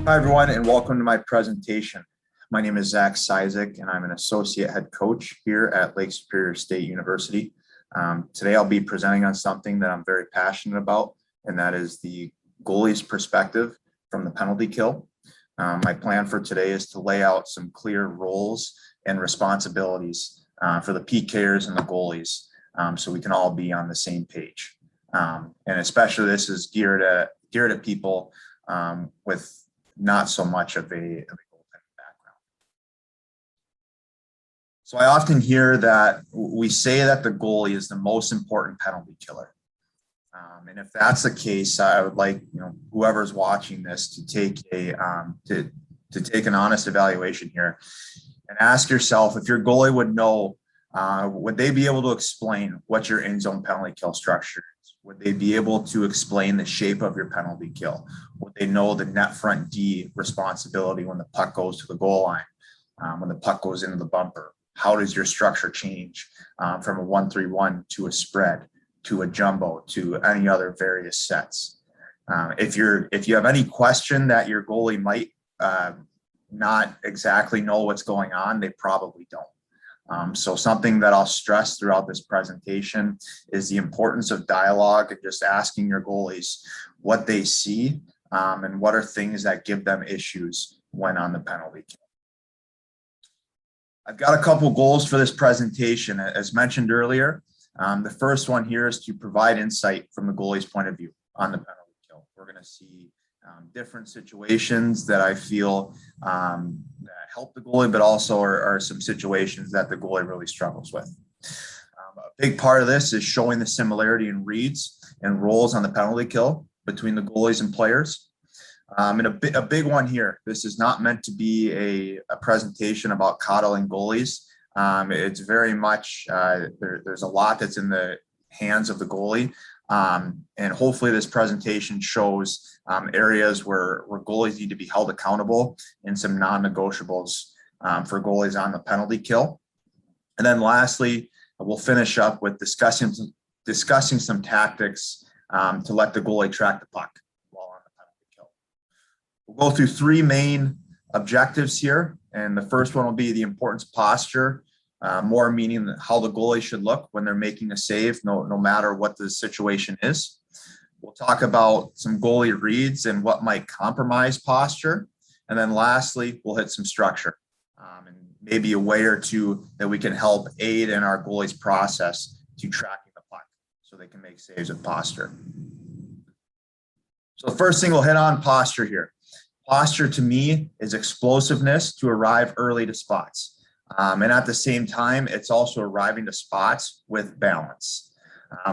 Hi, everyone, and welcome to my presentation. My name is Zach Sizek, and I'm an associate head coach here at Lake Superior State University. Today, I'll be presenting on something that I'm very passionate about, and that is the goalie's perspective from the penalty kill. My plan for today is to lay out some clear roles and responsibilities for the PKers and the goalies, so we can all be on the same page. And especially this is geared at people with not so much of a goaltending background. So I often hear that we say that the goalie is the most important penalty killer. And if that's the case, I would like whoever's watching this to take take an honest evaluation here and ask yourself if your goalie would know, would they be able to explain what your end zone penalty kill structure is? Would they be able to explain the shape of your penalty kill? Would they know the net front D responsibility when the puck goes to the goal line, when the puck goes into the bumper? How does your structure change from a 1-3-1 to a spread, to a jumbo, to any other various sets? If you have any question that your goalie might not exactly know what's going on, they probably don't. So something that I'll stress throughout this presentation is the importance of dialogue and just asking your goalies what they see and what are things that give them issues when on the penalty kill. I've got a couple goals for this presentation. As mentioned earlier, the first one here is to provide insight from the goalie's point of view on the penalty kill. We're going to see different situations that I feel that help the goalie, but also are some situations that the goalie really struggles with. A big part of this is showing the similarity in reads and roles on the penalty kill between the goalies and players. And a big one here, this is not meant to be a presentation about coddling goalies. It's very much, there's a lot that's in the hands of the goalie. And hopefully this presentation shows areas where goalies need to be held accountable and some non-negotiables for goalies on the penalty kill. And then lastly, we'll finish up with discussing some tactics to let the goalie track the puck while on the penalty kill. We'll go through three main objectives here. And the first one will be the importance of posture. More meaning how the goalie should look when they're making a save, no matter what the situation is. We'll talk about some goalie reads and what might compromise posture. And then lastly, we'll hit some structure and maybe a way or two that we can help aid in our goalie's process to tracking the puck so they can make saves with posture. So the first thing we'll hit on posture here. Posture to me is explosiveness to arrive early to spots. And at the same time, it's also arriving to spots with balance.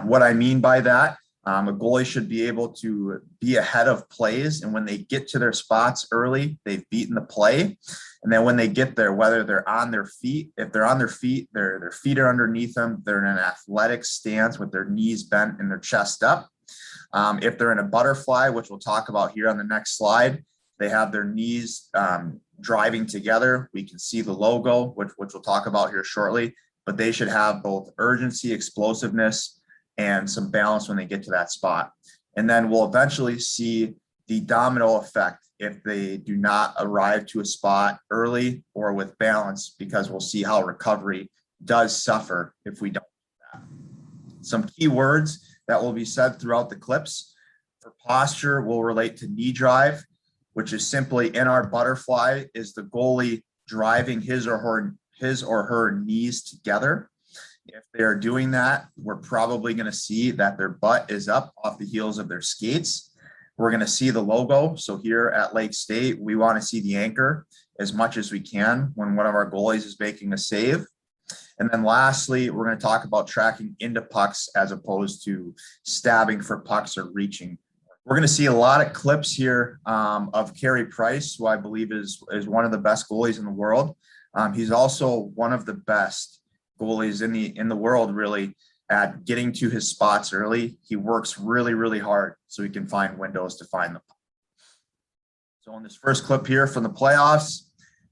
What I mean by that, a goalie should be able to be ahead of plays. And when they get to their spots early, they've beaten the play. And then when they get there, whether they're on their feet, if they're on their feet, their feet are underneath them. They're in an athletic stance with their knees bent and their chest up. If they're in a butterfly, which we'll talk about here on the next slide, they have their knees driving together. We can see the logo, which we'll talk about here shortly, but they should have both urgency, explosiveness, and some balance when they get to that spot. And then we'll eventually see the domino effect if they do not arrive to a spot early or with balance, because we'll see how recovery does suffer if we don't do that. Some key words that will be said throughout the clips. For posture, will relate to knee drive, which is simply in our butterfly is the goalie driving his or her knees together. If they're doing that, we're probably going to see that their butt is up off the heels of their skates. We're going to see the logo. So here at Lake State, we want to see the anchor as much as we can when one of our goalies is making a save. And then lastly, we're going to talk about tracking into pucks as opposed to stabbing for pucks or reaching. We're going to see a lot of clips here of Carey Price, who I believe is one of the best goalies in the world. He's also one of the best goalies in the world, really, at getting to his spots early. He works really, really hard so he can find windows to find the puck. So in this first clip here from the playoffs,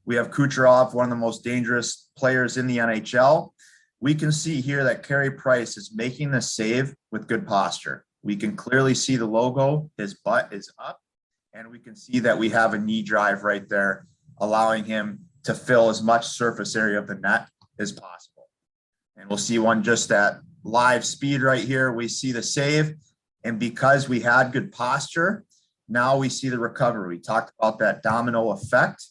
we have Kucherov, one of the most dangerous players in the NHL. We can see here that Carey Price is making the save with good posture. We can clearly see the logo. His butt is up And we can see that we have a knee drive right there, allowing him to fill as much surface area of the net as possible. And we'll see one just at live speed right here. We see the save. And because we had good posture, now we see the recovery. We talked about that domino effect.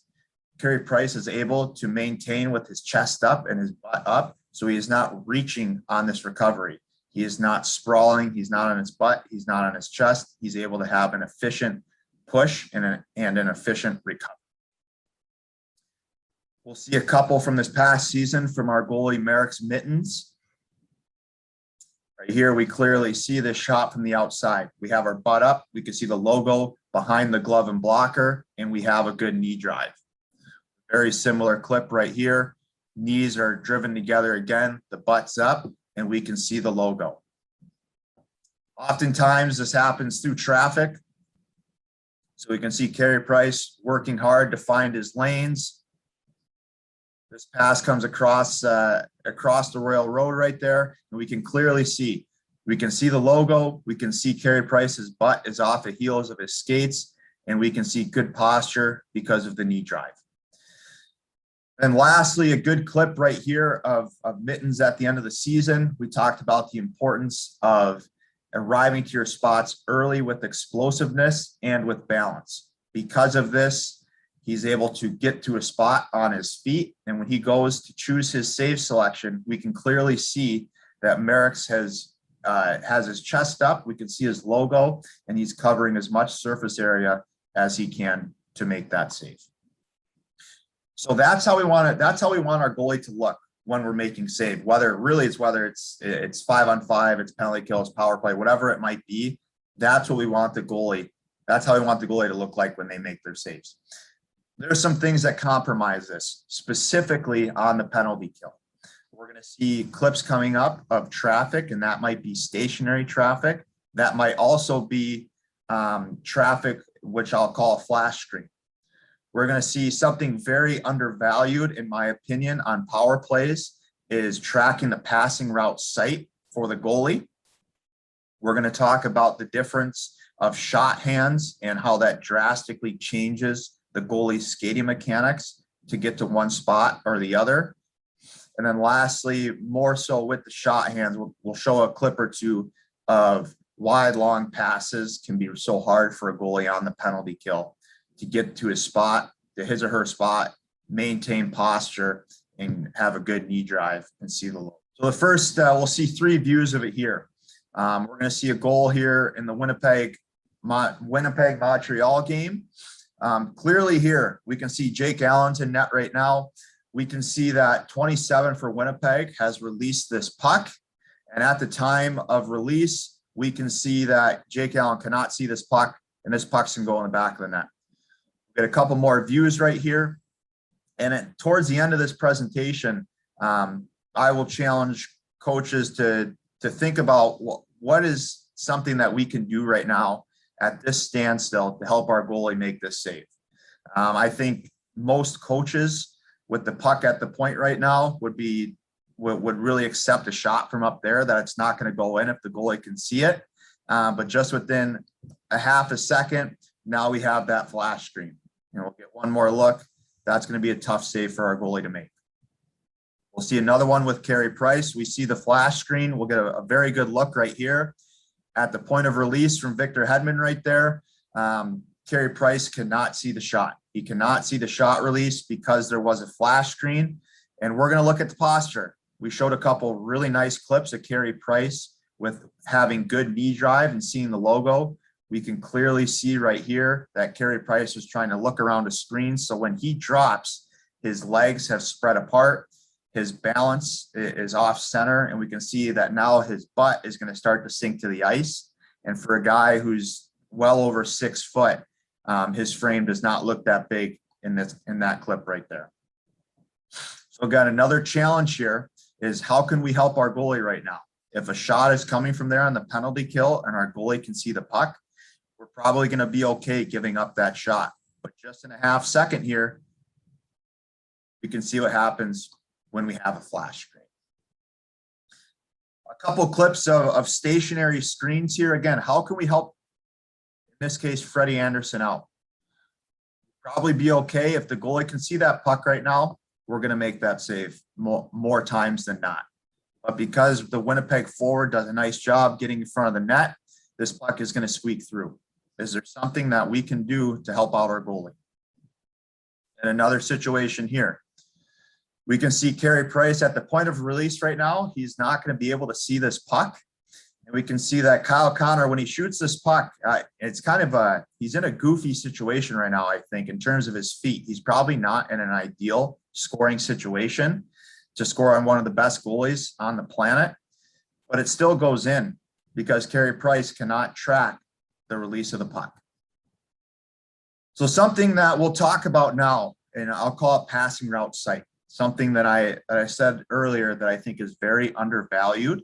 Carey Price is able to maintain with his chest up and his butt up. So he is not reaching on this recovery. He is not sprawling. He's not on his butt. He's not on his chest. He's able to have an efficient push and an efficient recovery. We'll see a couple from this past season from our goalie, Merrick's mittens. Right here, we clearly see this shot from the outside. We have our butt up. We can see the logo behind the glove and blocker, and we have a good knee drive. Very similar clip right here. Knees are driven together again. The butt's up, and we can see the logo. Oftentimes, this happens through traffic. So we can see Carey Price working hard to find his lanes. This pass comes across the Royal Road right there, and we can clearly see. We can see the logo. We can see Carey Price's butt is off the heels of his skates, and we can see good posture because of the knee drive. And lastly, a good clip right here of mittens at the end of the season. We talked about the importance of arriving to your spots early with explosiveness and with balance. Because of this, he's able to get to a spot on his feet. And when he goes to choose his save selection, we can clearly see that Merrick's has his chest up. We can see his logo, and he's covering as much surface area as he can to make that save. So that's how we want it. That's how we want our goalie to look when we're making save, whether it's 5-on-5, it's penalty kills, power play, whatever it might be. That's what we want the goalie. That's how we want the goalie to look like when they make their saves. There are some things that compromise this, specifically on the penalty kill. We're going to see clips coming up of traffic, and that might be stationary traffic. That might also be traffic, which I'll call a flash screen. We're going to see something very undervalued, in my opinion, on power plays is tracking the passing route sight for the goalie. We're going to talk about the difference of shot hands and how that drastically changes the goalie's skating mechanics to get to one spot or the other. And then lastly, more so with the shot hands, we'll show a clip or two of why long passes can be so hard for a goalie on the penalty kill to get to his spot, to his or her spot, maintain posture, and have a good knee drive and see the logo. So the first, we'll see 3 views of it here. We're going to see a goal here in the Winnipeg-Montreal game. Clearly here, we can see Jake Allen's in net right now. We can see that 27 for Winnipeg has released this puck. And at the time of release, we can see that Jake Allen cannot see this puck, and this puck's going to go in the back of the net. We've got a couple more views right here. And towards the end of this presentation, I will challenge coaches to think about what is something that we can do right now at this standstill to help our goalie make this save. I think most coaches with the puck at the point right now would really accept a shot from up there that it's not going to go in if the goalie can see it. But just within a half a second, now we have that flash screen. We'll get one more look. That's going to be a tough save for our goalie to make. We'll see another one with Carey Price. We see the flash screen. We'll get a very good look right here at the point of release from Victor Hedman right there. Carey Price cannot see the shot. He cannot see the shot release because there was a flash screen. And we're going to look at the posture. We showed a couple really nice clips of Carey Price with having good knee drive and seeing the logo. We can clearly see right here that Carey Price was trying to look around a screen. So when he drops, his legs have spread apart. His balance is off center, and we can see that now his butt is going to start to sink to the ice. And for a guy who's well over 6 foot, his frame does not look that big in that clip right there. So again, another challenge here is how can we help our goalie right now? If a shot is coming from there on the penalty kill and our goalie can see the puck, we're probably going to be okay giving up that shot. But just in a half second here, you can see what happens when we have a flash screen. A couple clips of stationary screens here. Again, how can we help, in this case, Freddie Anderson out? probably be okay. If the goalie can see that puck right now, we're going to make that save more times than not. But because the Winnipeg forward does a nice job getting in front of the net, this puck is going to squeak through. Is there something that we can do to help out our goalie? In another situation here, we can see Carey Price at the point of release right now. He's not going to be able to see this puck. And we can see that Kyle Connor, when he shoots this puck, it's kind of he's in a goofy situation right now, I think, in terms of his feet. He's probably not in an ideal scoring situation to score on one of the best goalies on the planet, but it still goes in because Carey Price cannot track the release of the puck. So something that we'll talk about now, and I'll call it passing route sight, something that I said earlier that I think is very undervalued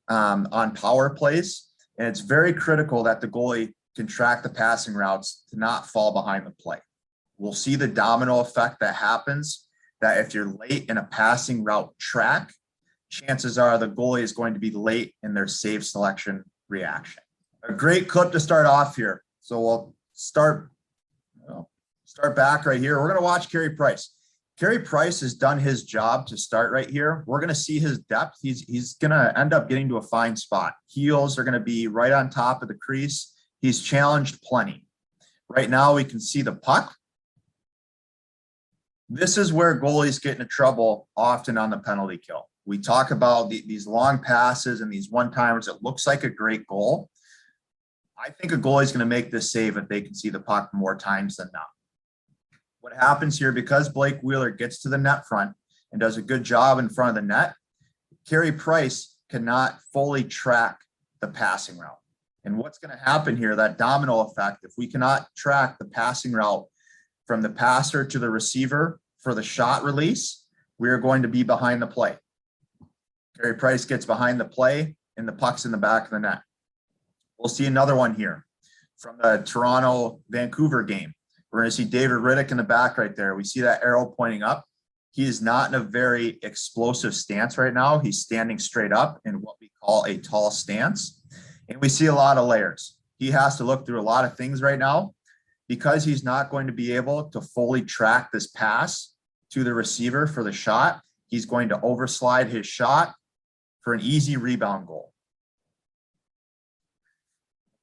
on power plays. And it's very critical that the goalie can track the passing routes to not fall behind the play. We'll see the domino effect that happens, that if you're late in a passing route track, chances are the goalie is going to be late in their save selection reaction. A great clip to start off here. So we'll start back right here. We're going to watch Carey Price. Carey Price has done his job to start right here. We're going to see his depth. He's going to end up getting to a fine spot. Heels are going to be right on top of the crease. He's challenged plenty. Right now we can see the puck. This is where goalies get into trouble often on the penalty kill. We talk about these long passes and these one-timers. It looks like a great goal. I think a goalie is going to make this save if they can see the puck more times than not. What happens here, because Blake Wheeler gets to the net front and does a good job in front of the net, Carey Price cannot fully track the passing route. And what's going to happen here, that domino effect, if we cannot track the passing route from the passer to the receiver for the shot release, we are going to be behind the play. Carey Price gets behind the play and the puck's in the back of the net. We'll see another one here from the Toronto-Vancouver game. We're going to see David Riddick in the back right there. We see that arrow pointing up. He is not in a very explosive stance right now. He's standing straight up in what we call a tall stance. And we see a lot of layers. He has to look through a lot of things right now because he's not going to be able to fully track this pass to the receiver for the shot. He's going to overslide his shot for an easy rebound goal.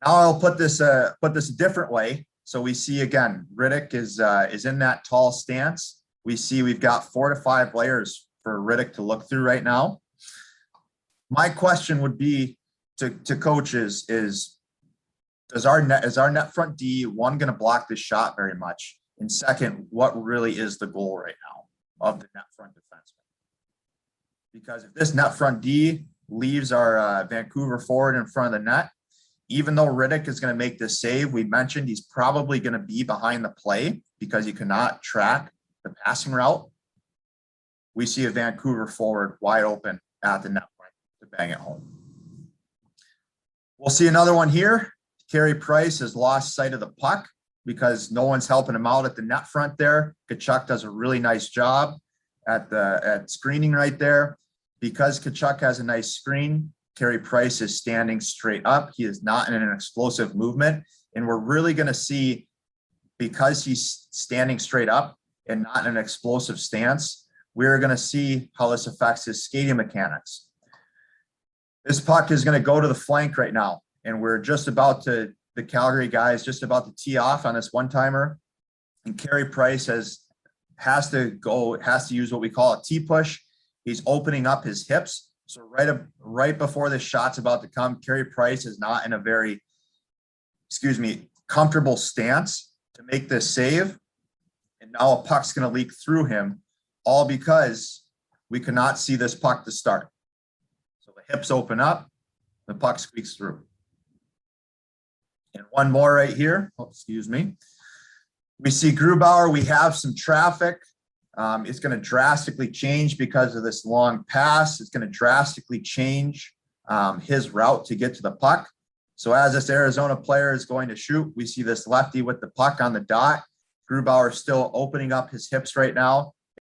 Now I'll put this a different way. So we see again, Riddick is in that tall stance. We see we've got 4 to 5 layers for Riddick to look through right now. My question would be to coaches is our net front D one going to block this shot very much? And second, what really is the goal right now of the net front defenseman? Because if this net front D leaves our Vancouver forward in front of the net, even though Riddick is going to make this save, we mentioned he's probably going to be behind the play because he cannot track the passing route. We see a Vancouver forward wide open at the net front to bang it home. We'll see another one here. Carey Price has lost sight of the puck because no one's helping him out at the net front there. Tkachuk does a really nice job at screening right there. Because Tkachuk has a nice screen, Carey Price is standing straight up. He is not in an explosive movement. And we're really going to see, because he's standing straight up and not in an explosive stance, we're going to see how this affects his skating mechanics. This puck is going to go to the flank right now. And we're just about to, the Calgary guys just about to tee off on this one-timer. And Carey Price has to use what we call a T-push. He's opening up his hips. So right before this shot's about to come, Carey Price is not in a very, comfortable stance to make this save. And now a puck's going to leak through him, all because we cannot see this puck to start. So the hips open up, the puck squeaks through. And one more right here. Oh, excuse me. We see Grubauer. We have some traffic. It's going to drastically change because of this long pass. It's going to drastically change his route to get to the puck. So as this Arizona player is going to shoot, we see this lefty with the puck on the dot. Grubauer still opening up his hips right now.